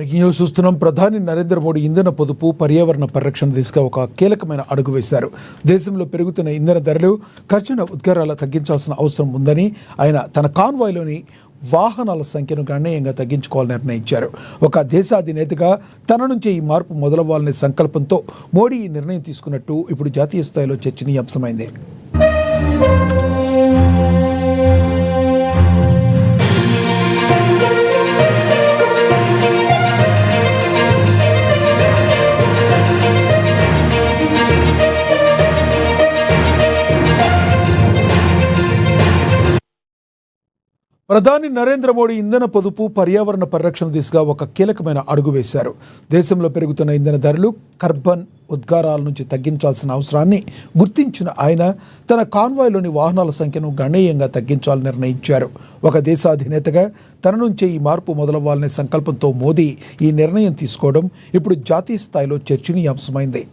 Breaking news చూస్తున్నాం. ప్రధాని నరేంద్ర మోడీ ఇంధన పొదుపు, పర్యావరణ పరిరక్షణ దిశగా ఒక కీలకమైన అడుగు వేశారు. దేశంలో పెరుగుతున్న ఇంధన ధరలు, ఖర్చున ఉద్గారాలు తగ్గించాల్సిన అవసరం ఉందని ఆయన తన కాన్వాయ్లోని వాహనాల సంఖ్యను గణనీయంగా తగ్గించుకోవాలని నిర్ణయించారు. ఒక దేశాధినేతగా తన నుంచే ఈ మార్పు మొదలవ్వాలనే సంకల్పంతో మోడీ ఈ నిర్ణయం తీసుకున్నట్టు ఇప్పుడు జాతీయ స్థాయిలో చర్చనీయాంశమైంది. ప్రధాని నరేంద్ర మోడీ ఇంధన పొదుపు, పర్యావరణ పరిరక్షణ దిశగా ఒక కీలకమైన అడుగు వేశారు. దేశంలో పెరుగుతున్న ఇంధన ధరలు, కార్బన్ ఉద్గారాల నుంచి తగ్గించాల్సిన అవసరాన్ని గుర్తించిన ఆయన తన కాన్వాయ్లోని వాహనాల సంఖ్యను గణనీయంగా తగ్గించాలని నిర్ణయించారు. ఒక దేశాధినేతగా తన నుంచే ఈ మార్పు మొదలవ్వాలనే సంకల్పంతో మోదీ ఈ నిర్ణయం తీసుకోవడం ఇప్పుడు జాతీయ స్థాయిలో చర్చనీయాంశమైంది.